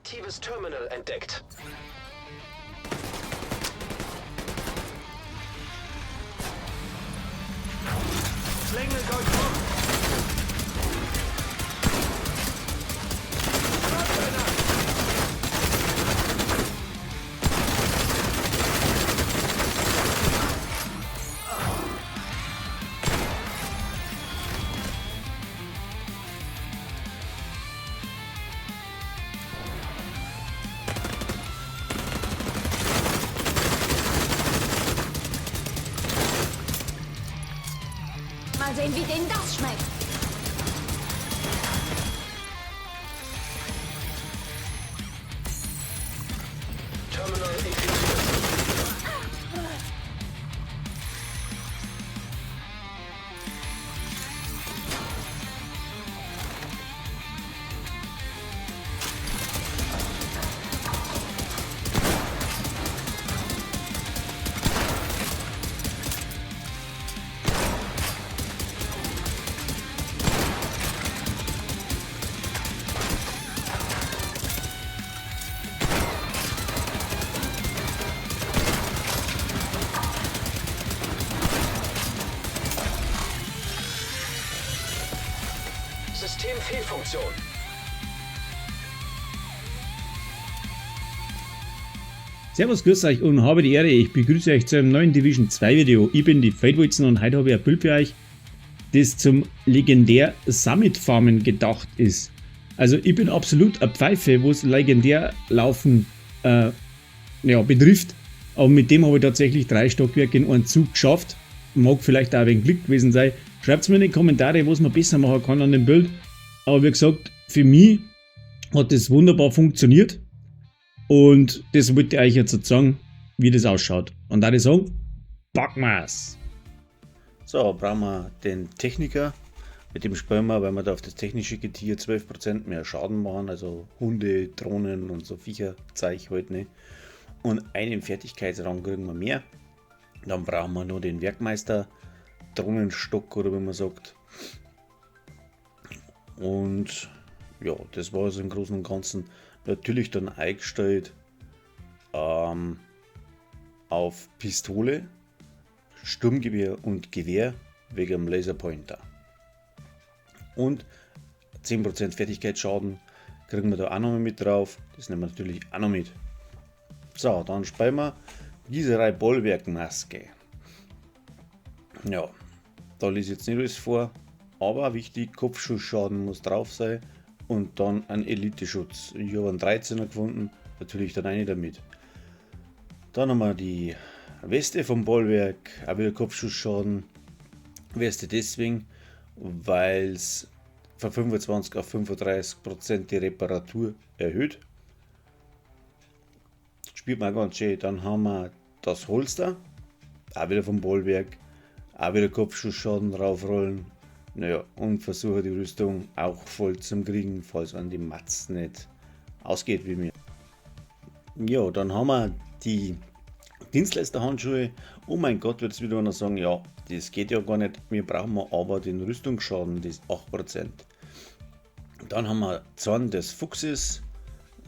aktives Terminal entdeckt. Schlängel Gold hoch! Mal sehen, wie denen das schmeckt. Terminal infiziert. Systemfehlfunktion. Servus, grüß euch und habe die Ehre, ich begrüße euch zu einem neuen Division 2 Video. Ich bin die Feldwolzen und heute habe ich ein Bild für euch, das zum legendär Summit Farmen gedacht ist. Also ich bin absolut eine Pfeife, wo es legendär laufen betrifft, aber mit dem habe ich tatsächlich 3 Stockwerke in einem Zug geschafft. Mag vielleicht auch ein wenig Glück gewesen sein. Schreibt mir in die Kommentare, was man besser machen kann an dem Bild. Aber wie gesagt, für mich hat das wunderbar funktioniert. Und das wollte ich euch jetzt sagen, wie das ausschaut. Und da ich sagen, packen wir's! So, brauchen wir den Techniker. Mit dem spielen wir, weil wir da auf das technische Getier 12% mehr Schaden machen. Also Hunde, Drohnen und so Viecher zeige ich heute nicht. Und einen Fertigkeitsrang kriegen wir mehr. Dann brauchen wir nur den Werkmeister, Drohnenstock oder wie man sagt. Und ja, das war es im Großen und Ganzen. Natürlich dann eingestellt auf Pistole, Sturmgewehr und Gewehr wegen dem Laserpointer. Und 10% Fertigkeitsschaden kriegen wir da auch noch mit drauf. Das nehmen wir natürlich auch noch mit. So, dann spielen wir Gießerei Bollwerkmaske. Ja, da lese ich jetzt nicht alles vor, aber wichtig, Kopfschussschaden muss drauf sein und dann ein Elite-Schutz. Ich habe einen 13er gefunden, natürlich dann eine damit. Dann haben wir die Weste vom Bollwerk, auch wieder Kopfschussschaden. Weste deswegen, weil es von 25 auf 35% die Reparatur erhöht. Spielt man ganz schön. Dann haben wir das Holster, auch wieder vom Bollwerk, auch wieder Kopfschussschaden draufrollen. Naja, und versuche die Rüstung auch voll zum Kriegen, falls an die Matz nicht ausgeht wie mir. Ja, dann haben wir die Dienstleisterhandschuhe. Oh mein Gott, wird es wieder einer sagen, ja, das geht ja gar nicht, wir brauchen aber den Rüstungsschaden, das 8%. Dann haben wir Zorn des Fuchses,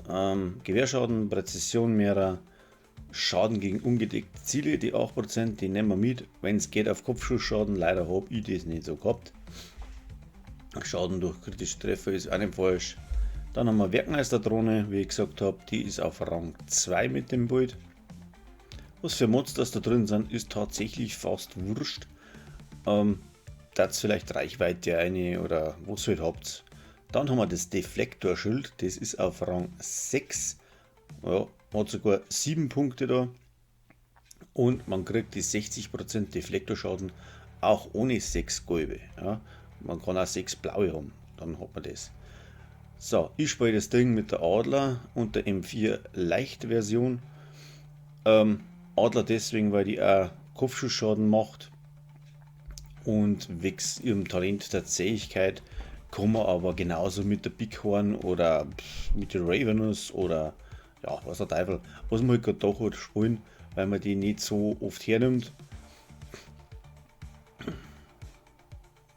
Gewehrschaden, Präzision mehrer, Schaden gegen ungedeckte Ziele, die 8%, die nehmen wir mit. Wenn es geht auf Kopfschussschaden, leider habe ich das nicht so gehabt. Schaden durch kritische Treffer ist auch nicht falsch. Dann haben wir Werkmeisterdrohne, wie ich gesagt habe, die ist auf Rang 2 mit dem Bild. Was für Mods das da drin sind, ist tatsächlich fast wurscht. Das vielleicht Reichweite eine oder was ihr halt habt. Dann haben wir das Deflektorschild, das ist auf Rang 6. Ja, hat sogar 7 Punkte da. Und man kriegt die 60% Deflektorschaden auch ohne 6 gelbe. Ja, man kann auch 6 blaue haben, dann hat man das. So, ich spiele das Ding mit der Adler und der M4 Leicht-Version. Adler deswegen, weil die auch Kopfschussschaden macht. Und wegen ihrem Talent der Zähigkeit kann man aber genauso mit der Bighorn oder mit der Ravenous oder ja, was der Teufel, was man halt gerade doch hat, spielen, weil man die nicht so oft hernimmt.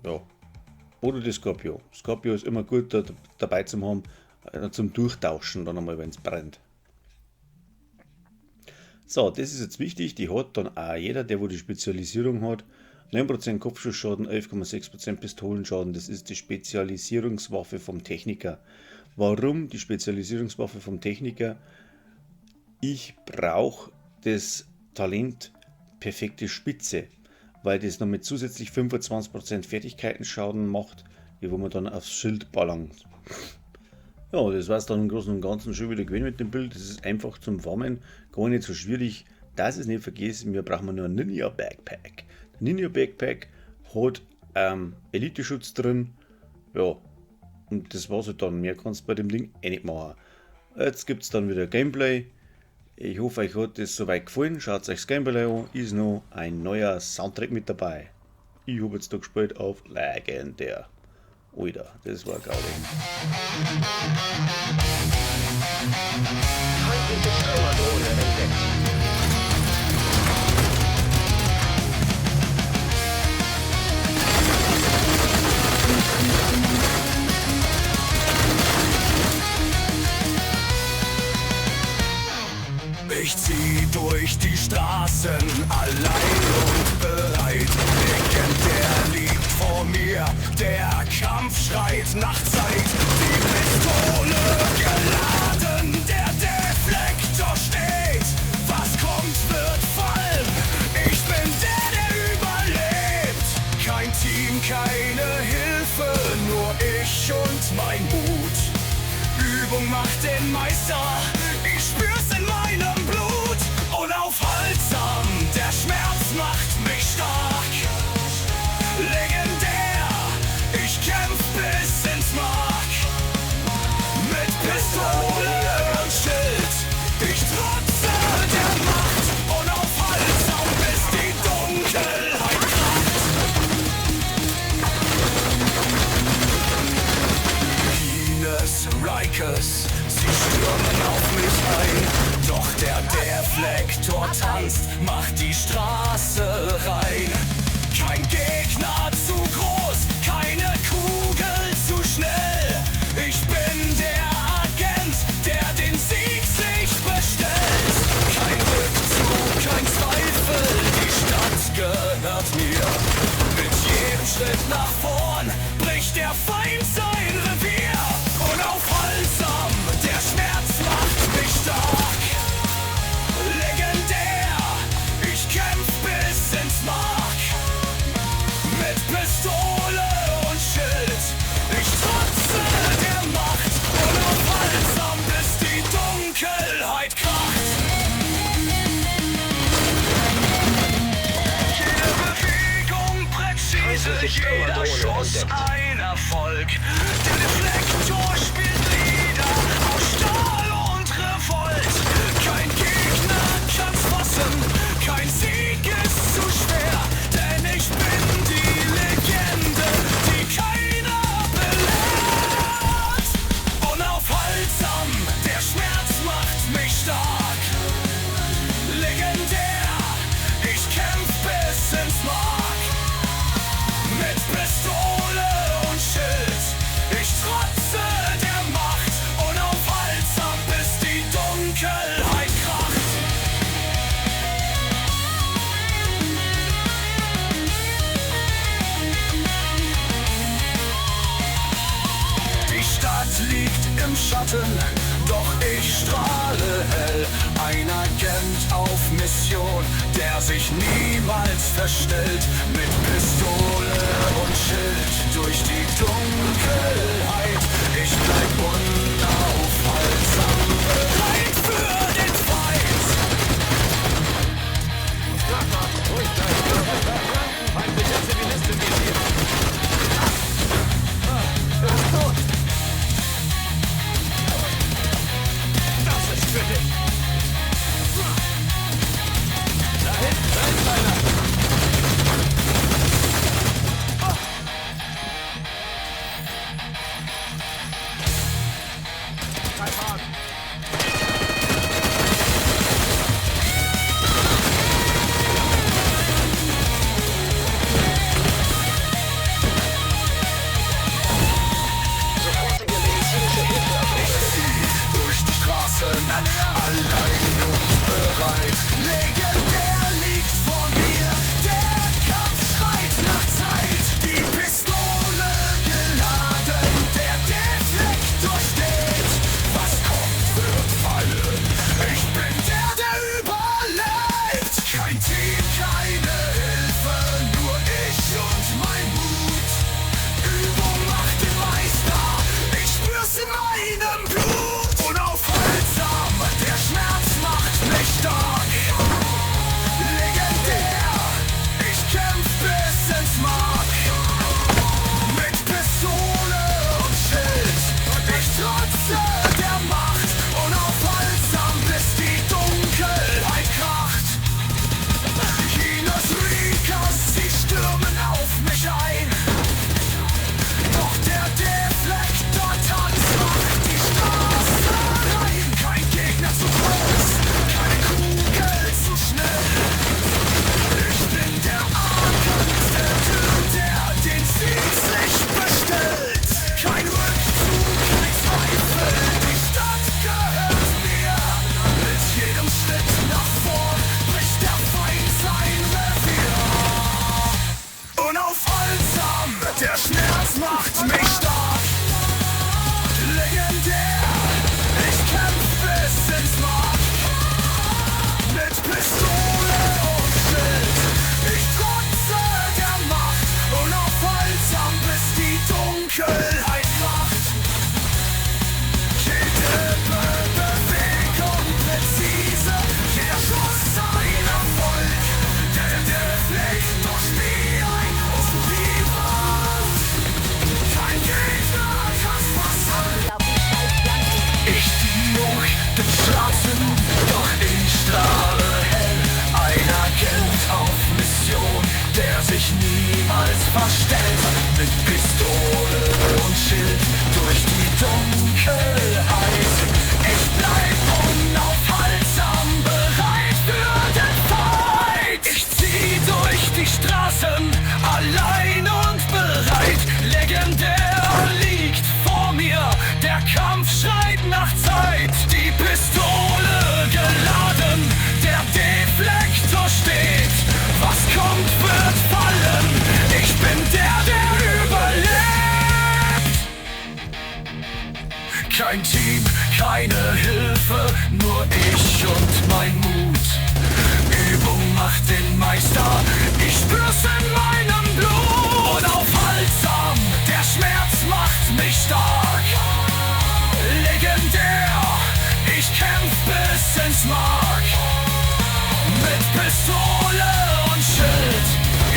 Ja. Oder das Scorpio. Scorpio ist immer gut dabei zu haben, zum Durchtauschen dann einmal, wenn es brennt. So, das ist jetzt wichtig, die hat dann auch jeder, der wo die Spezialisierung hat. 9% Kopfschussschaden, 11,6% Pistolenschaden, das ist die Spezialisierungswaffe vom Techniker. Warum die Spezialisierungswaffe vom Techniker? Ich brauche das Talent perfekte Spitze, weil das noch mit zusätzlich 25% Fertigkeitenschaden macht, wo man dann aufs Schild ballern. Ja, das war es dann im Großen und Ganzen schon wieder gewesen mit dem Bild. Das ist einfach zum Warmen, gar nicht so schwierig. Dass es nicht vergessen, wir brauchen nur einen Ninja Backpack. Der Ninja Backpack hat Elite-Schutz drin. Ja, und das war's halt dann. Mehr kannst du bei dem Ding eh nicht machen. Jetzt gibt es dann wieder Gameplay. Ich hoffe, euch hat das soweit gefallen. Schaut euch das Gameplay an. Ist noch ein neuer Soundtrack mit dabei. Ich habe jetzt da gespielt auf Legendär. Alter, das war graulich. Feindliche Traumerdrohne entdeckt. Ich zieh durch die Straßen allein und bereit. Legendär liegt vor mir, der Kampf schreit nach Zeit. Die Pistole geladen, der Deflektor steht. Was kommt, wird fallen. Ich bin der überlebt. Kein Team, keine Hilfe, nur ich und mein Mut. Übung macht den Meister, ich spür's in meinem Blut. Unaufhaltsam, der Schmerz macht mich stark. Legendär, ich kämpf bis ins Mark. Mit Pistole und Schild, ich trotze der Macht. Unaufhaltsam, bis die Dunkelheit kracht. Ines Rikers, sie stürmen auf mich ein. Doch der Deflektor tanzt, macht die Straße rein. Kein Gegner zu groß, keine Kugel zu schnell. Ich bin der Agent, der den Sieg sich bestellt. Kein Rückzug, kein Zweifel, die Stadt gehört mir. Mit jedem Schritt nach vorn bricht der Feind sein Revier. Unaufhaltsam, der Schmerz macht mich stark. Legendär, ich kämpf bis ins Mark. Mit Pistole und Schild, ich trotze der Macht. Unaufhaltsam, bis die Dunkelheit kracht. Jede Bewegung präzise, jeder Schuss ein Erfolg. Der Deflektor spielt Lieder aus Stahl und Revolt. Kein Gegner kann's fassen, kein Sieg ist zu schwer. Denn ich bin die Legende, die keiner belehrt. Unaufhaltsam, der Schmerz macht mich stark. Legendär, ich kämpf bis ins Mark. Mit Pistole und Schild, ich trotze der Macht. Unaufhaltsam, bis die Dunkelheit kracht. Die Stadt liegt im Schatten, doch ich strahle hell. Ein Agent auf Mission, der sich niemals verstellt. Mit Pistole und Schild durch die Dunkelheit. Ich bleib unaufhaltsam bereit für den Feind. Feindliche Zivilisten gehen hier. Er ist tot. Das ist für dich. Da hinten ist einer. das macht mich stark. Legendär, ich kämpf bis ins Mark. Mit Pistole und Schild, ich trotze der Macht. Unaufhaltsam, bis die Dunkelheit wacht. Jede Bewegung präzise, jeder Schuss ein Erfolg. Der Reflektor spielt ein Triebwand. Kein Gegner kann's passen. Ich zieh durch den Schatten, doch ich strahle hell. Ein Agent auf Mission, der sich niemals verstellt. Mit Pistole und Schild durch die Dunkelheit. Ich bleib unaufhaltsam bereit für den Fight. Ich zieh durch die Straßen, allein und bereit. Legendär liegt vor mir, der Kampf schreit nach Zeit. Die Pistole geladen, der Deflektor steht. Was kommt, wird fallen. Ich bin der überlebt. Kein Team, keine Hilfe, nur ich und mein Mut. Übung macht den Meister, ich spür's in meinem Blut. Unaufhaltsam, der Schmerz macht mich stark. Legendär, ich kämpf bis ins Mark. Mit Pistole und Schild,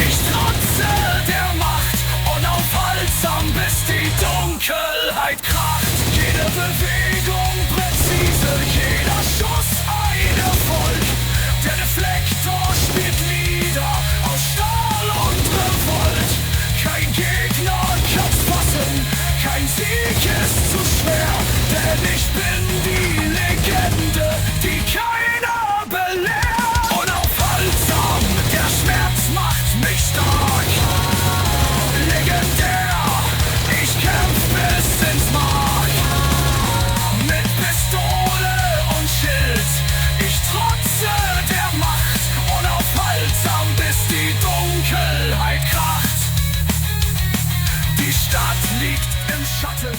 ich trotze der Macht. Unaufhaltsam, bis die Dunkelheit kracht. Jede Bewegung präzise, jeder Schuss ein Erfolg. Der Reflektor spielt Lieder aus Stahl und Revolt. Kein Gegner kann's fassen, kein Sieg ist zu schwer. Denn ich bin die Legende, die keiner belehrt. Unaufhaltsam, der Schmerz macht mich stark. Legendär, ich kämpf bis ins Mark. Mit Pistole und Schild, ich trotze der Macht. Unaufhaltsam, bis die Dunkelheit kracht. Die Stadt liegt im Schatten.